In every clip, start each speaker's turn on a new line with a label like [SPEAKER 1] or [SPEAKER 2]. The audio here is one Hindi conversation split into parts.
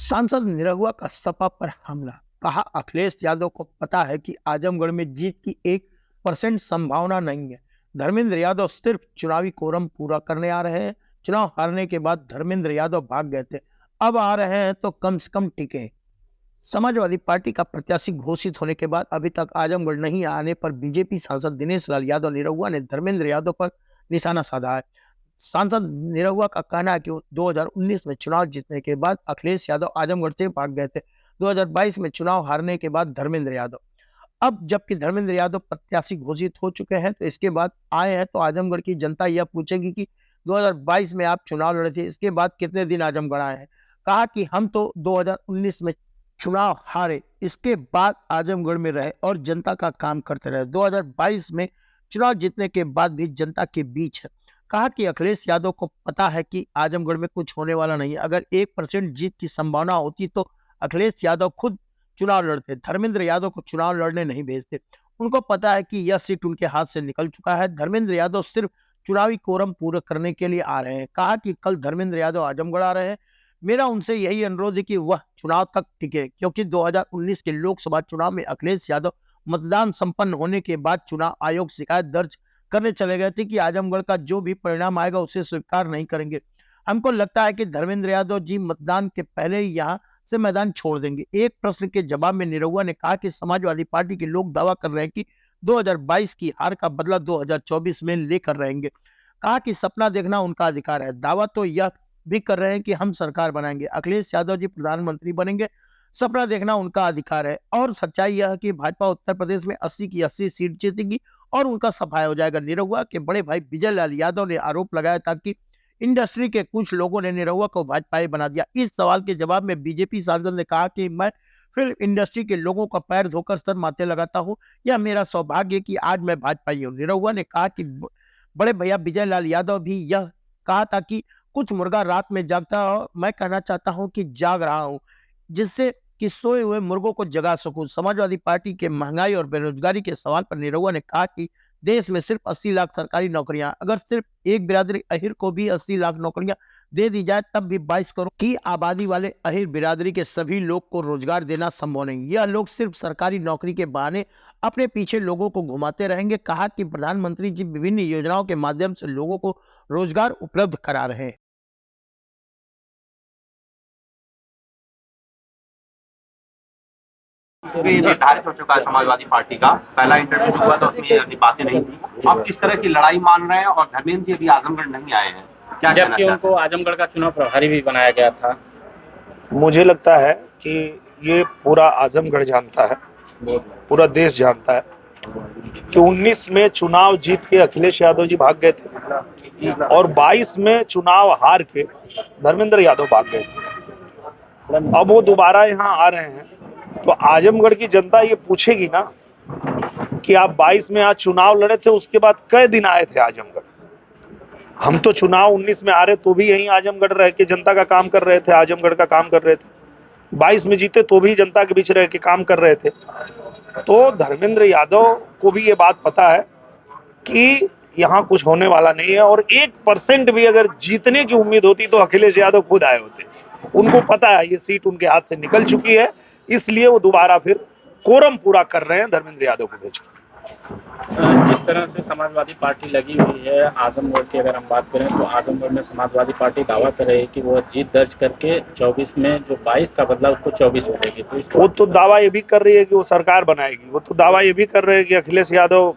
[SPEAKER 1] सांसद निरहुआ का सपा पर हमला। कहा, अखिलेश यादव को पता है कि आजमगढ़ में जीत की 1% संभावना नहीं है। धर्मेंद्र यादव सिर्फ चुनावी कोरम पूरा करने आ रहे हैं। चुनाव हारने के बाद धर्मेंद्र यादव भाग गए थे, अब आ रहे हैं तो कम से कम टिके। समाजवादी पार्टी का प्रत्याशी घोषित होने के बाद अभी तक आजमगढ़ नहीं आने पर बीजेपी सांसद दिनेश लाल यादव निरहुआ ने धर्मेंद्र यादव पर निशाना साधा है। सांसद निरहुआ का कहना है कि 2019 में चुनाव जीतने के बाद अखिलेश यादव आजमगढ़ से भाग गए थे। 2022 में चुनाव हारने के बाद धर्मेंद्र यादव, अब जबकि धर्मेंद्र यादव प्रत्याशी घोषित हो चुके हैं, तो इसके बाद आए हैं तो आजमगढ़ की जनता यह पूछेगी कि 2022 में आप चुनाव लड़े थे, इसके बाद कितने दिन आजमगढ़ आए हैं। कहा कि हम तो 2019 में चुनाव हारे, इसके बाद आजमगढ़ में रहे और जनता का काम करते रहे। 2022 में चुनाव जीतने के बाद भी जनता के बीच है। कहा कि अखिलेश यादव को पता है कि आजमगढ़ में कुछ होने वाला नहीं है। अगर 1% जीत की संभावना होती तो अखिलेश यादव खुद चुनाव लड़ते, धर्मेंद्र यादव को चुनाव लड़ने नहीं भेजते। उनको पता है कि यह सीट उनके हाथ से निकल चुका है। धर्मेंद्र यादव सिर्फ चुनावी कोरम पूरा करने के लिए आ रहे हैं। कहा कि कल धर्मेंद्र यादव आजमगढ़ आ रहे हैं, मेरा उनसे यही अनुरोध है कि वह चुनाव तक टिके, क्योंकि 2019 के लोकसभा चुनाव में अखिलेश यादव मतदान संपन्न होने के बाद चुनाव आयोग शिकायत दर्ज करने चले गए थे कि आजमगढ़ का जो भी परिणाम आएगा उसे स्वीकार नहीं करेंगे। हमको लगता है कि धर्मेंद्र यादव जी मतदान के पहले ही यहाँ से मैदान छोड़ देंगे। एक प्रश्न के जवाब में निरहुआ ने कहा कि समाजवादी पार्टी के लोग दावा कर रहे हैं कि 2022 की हार का बदला 2024 में लेकर रहेंगे। कहा कि सपना देखना उनका अधिकार है, दावा तो यह भी कर रहे हैं कि हम सरकार बनाएंगे, अखिलेश यादव जी प्रधानमंत्री बनेंगे। सपना देखना उनका अधिकार है और सच्चाई यह है कि भाजपा उत्तर प्रदेश में 80 की 80 सीट जीतेगी और उनका सफाया हो जाएगा। निरहुआ के बड़े भाई विजय लाल यादव ने आरोप लगाया था कि इंडस्ट्री के कुछ लोगों ने निरहुआ को भाजपाई बना दिया। इस सवाल के जवाब में बीजेपी सांसद ने कहा कि मैं फिल्म इंडस्ट्री के लोगों का पैर धोकर सर माथे लगाता हूं, यह मेरा सौभाग्य कि आज मैं भाजपाई हूं। निरहुआ ने कहा कि बड़े भैया विजय लाल यादव भी यह कहा था कि कुछ मुर्गा रात में जागता हो, मैं कहना चाहता हूं कि जाग रहा हूं, जिससे कि सोए हुए मुर्गों को जगा सकूं। समाजवादी पार्टी के महंगाई और बेरोजगारी के सवाल पर निरहुआ ने कहा कि देश में सिर्फ 80 लाख सरकारी नौकरियां, अगर सिर्फ एक बिरादरी अहिर को भी 80 लाख नौकरियां दे दी जाए तब भी 22 करोड़ की आबादी वाले अहिर बिरादरी के सभी लोग को रोजगार देना संभव नहीं। यह लोग सिर्फ सरकारी नौकरी के बहाने अपने पीछे लोगों को घुमाते रहेंगे। कहा कि प्रधानमंत्री जी विभिन्न योजनाओं के माध्यम से लोगों को रोजगार उपलब्ध करा रहे हैं।
[SPEAKER 2] ये निर्धारित हो चुका है समाजवादी पार्टी का। पहला इंटरव्यू हुआ तो उसमें ये बातें नहीं थी। अब किस तरह की लड़ाई मान रहे हैं और धर्मेंद्र जी अभी आजमगढ़ नहीं आए हैं, क्या कहना
[SPEAKER 3] जबकि
[SPEAKER 2] चाहते
[SPEAKER 3] उनको आजमगढ़ का चुनाव प्रभारी भी बनाया गया था।
[SPEAKER 4] मुझे लगता है कि ये पूरा आजमगढ़ जानता है, पूरा देश जानता है कि 19 में चुनाव जीत के अखिलेश यादव जी भाग गए थे और 22 में चुनाव हार के धर्मेंद्र यादव भाग गए थे। अब वो दोबारा यहाँ आ रहे हैं तो आजमगढ़ की जनता ये पूछेगी ना कि आप 22 में आज चुनाव लड़े थे, उसके बाद कई दिन आए थे आजमगढ़। हम तो चुनाव 19 में आ रहे तो भी यहीं आजमगढ़ रह के जनता का काम कर रहे थे, आजमगढ़ का काम कर रहे थे। 22 में जीते तो भी जनता के बीच रह के काम कर रहे थे। तो धर्मेंद्र यादव को भी ये बात पता है कि यहाँ कुछ होने वाला नहीं है और 1% भी अगर जीतने की उम्मीद होती तो अखिलेश यादव खुद आए होते। उनको पता है ये सीट उनके हाथ से निकल चुकी है, इसलिए वो दोबारा फिर कोरम पूरा कर रहे हैं धर्मेंद्र यादव को भेज।
[SPEAKER 3] जिस तरह से समाजवादी पार्टी लगी हुई है आजमगढ़ की, अगर हम बात करें तो आजमगढ़ में समाजवादी पार्टी दावा कर रही है कि वो जीत दर्ज करके 24 में जो 22 का बदला उसको 24 हो जाएगी। तो
[SPEAKER 4] वो तो दावा ये भी कर रही है कि वो सरकार बनाएगी, वो तो दावा ये भी कर रहे हैं कि अखिलेश यादव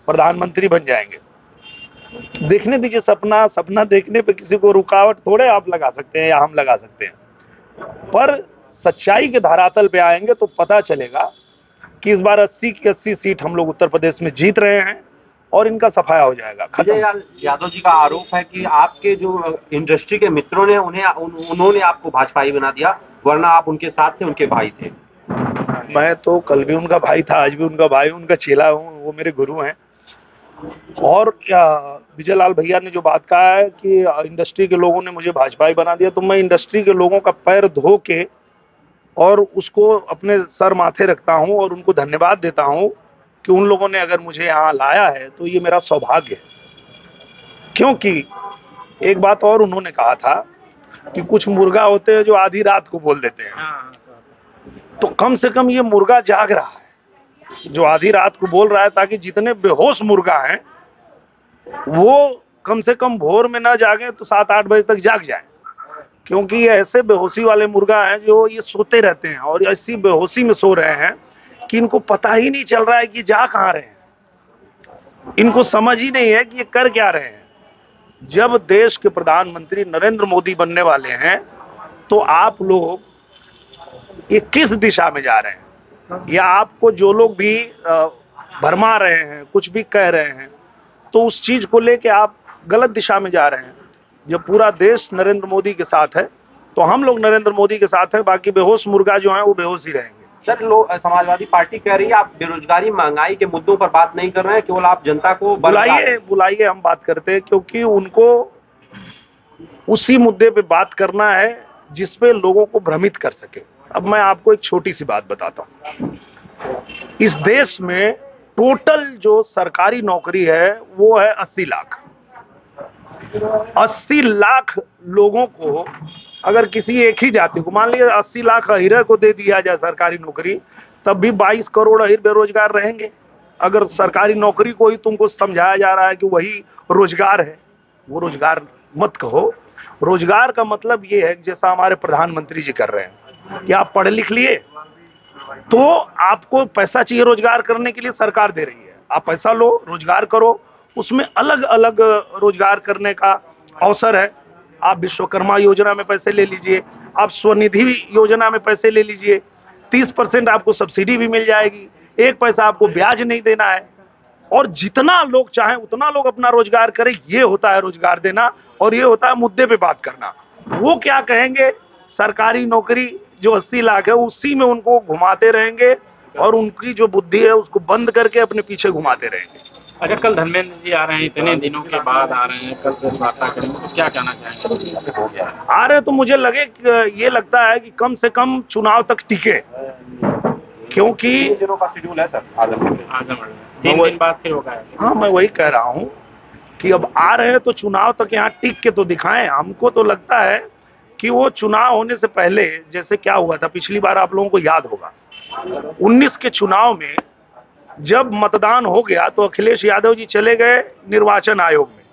[SPEAKER 4] प्रधानमंत्री बन जाएंगे। देखने दीजिए, सपना देखने पे किसी को रुकावट थोड़े आप लगा सकते हैं या हम लगा सकते हैं, पर सच्चाई के धरातल पे आएंगे तो पता चलेगा कि इस बार 80 की 80 सीट हम लोग उत्तर प्रदेश में जीत रहे हैं और इनका सफाया हो जाएगा।
[SPEAKER 2] विजय लाल यादव जी का आरोप है कि आपके जो इंडस्ट्री के मित्रों ने उन्होंने आपको भाजपाई बना दिया, वरना आप उनके साथ थे, उनके भाई थे।
[SPEAKER 4] मैं तो कल भी उनका भाई था, आज भी उनका भाई, उनका चेला हूँ, वो मेरे गुरु हैं। और विजय लाल भैया ने जो बात कहा है कि इंडस्ट्री के लोगों ने मुझे भाजपाई बना दिया, तो मैं इंडस्ट्री के लोगों का पैर धो के और उसको अपने सर माथे रखता हूं और उनको धन्यवाद देता हूं कि उन लोगों ने अगर मुझे यहाँ लाया है तो ये मेरा सौभाग्य है। क्योंकि एक बात और उन्होंने कहा था कि कुछ मुर्गा होते हैं जो आधी रात को बोल देते हैं,
[SPEAKER 3] हाँ,
[SPEAKER 4] तो कम से कम ये मुर्गा जाग रहा है जो आधी रात को बोल रहा है, ताकि जितने बेहोश मुर्गा हैं वो कम से कम भोर में ना जागे तो 7-8 बजे तक जाग जाए, क्योंकि ये ऐसे बेहोशी वाले मुर्गा हैं जो ये सोते रहते हैं और ऐसी बेहोशी में सो रहे हैं कि इनको पता ही नहीं चल रहा है कि जा कहाँ रहे हैं, इनको समझ ही नहीं है कि ये कर क्या रहे हैं। जब देश के प्रधानमंत्री नरेंद्र मोदी बनने वाले हैं तो आप लोग ये किस दिशा में जा रहे हैं, या आपको जो लोग भी भरमा रहे हैं, कुछ भी कह रहे हैं, तो उस चीज को लेके आप गलत दिशा में जा रहे हैं। जब पूरा देश नरेंद्र मोदी के साथ है तो हम लोग नरेंद्र मोदी के साथ हैं, बाकी बेहोश मुर्गा जो है वो बेहोश ही रहेंगे।
[SPEAKER 2] सर, समाजवादी पार्टी कह रही है आप बेरोजगारी महंगाई के मुद्दों पर बात नहीं कर रहे हैं, केवल आप जनता को
[SPEAKER 4] बुलाइए हम बात करते हैं, क्योंकि उनको उसी मुद्दे पे बात करना है जिसपे लोगों को भ्रमित कर सके। अब मैं आपको एक छोटी सी बात बताता हूं, इस देश में टोटल जो सरकारी नौकरी है वो है 80 लाख। 80 लाख लोगों को अगर किसी एक ही जाति को, मान लीजिए 80 लाख अहिरे को दे दिया जाए सरकारी नौकरी, तब भी 22 करोड़ अहिर बेरोजगार रहेंगे। अगर सरकारी नौकरी को ही तुमको समझाया जा रहा है कि वही रोजगार है, वो रोजगार मत कहो। रोजगार का मतलब ये है कि जैसा हमारे प्रधानमंत्री जी कर रहे हैं कि आप पढ़ लिख लिए तो आपको पैसा चाहिए रोजगार करने के लिए, सरकार दे रही है, आप पैसा लो, रोजगार करो। उसमें अलग अलग रोजगार करने का अवसर है। आप विश्वकर्मा योजना में पैसे ले लीजिए, आप स्वनिधि योजना में पैसे ले लीजिए, 30% आपको सब्सिडी भी मिल जाएगी, 1 पैसा आपको ब्याज नहीं देना है, और जितना लोग चाहें उतना लोग अपना रोजगार करें। ये होता है रोजगार देना, और ये होता है मुद्दे पे बात करना। वो क्या कहेंगे, सरकारी नौकरी जो 80 लाख है उसी में उनको घुमाते रहेंगे और उनकी जो बुद्धि है उसको बंद करके अपने पीछे घुमाते रहेंगे।
[SPEAKER 3] अच्छा, कल धर्मेंद्र जी आ रहे हैं, इतने दिनों के बाद आ रहे हैं, कल फिर वार्ता करेंगे, तो क्या कहना चाहेंगे?
[SPEAKER 4] आ रहे तो मुझे ये लगता है कि कम से कम चुनाव तक टिके, क्योंकि
[SPEAKER 2] 3 दिनों का शेड्यूल है सर आजमगढ़।
[SPEAKER 3] 3 दिन बाद फिर होगा।
[SPEAKER 4] हाँ, मैं वही कह रहा हूँ कि अब आ रहे हैं तो चुनाव तक यहाँ टिक के तो दिखाएं। हमको तो लगता है कि वो चुनाव होने से पहले, जैसे क्या हुआ था पिछली बार, आप लोगों को याद होगा 19 के चुनाव में जब मतदान हो गया तो अखिलेश यादव जी चले गए निर्वाचन आयोग में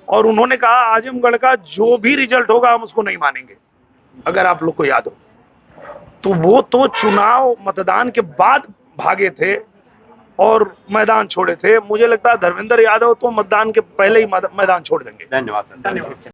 [SPEAKER 4] और उन्होंने कहा आजमगढ़ का जो भी रिजल्ट होगा हम उसको नहीं मानेंगे, अगर आप लोग को याद हो। तो वो तो चुनाव मतदान के बाद भागे थे और मैदान छोड़े थे। मुझे लगता है धर्मेंद्र यादव तो मतदान के पहले ही मैदान छोड़ देंगे।
[SPEAKER 2] धन्यवाद सर।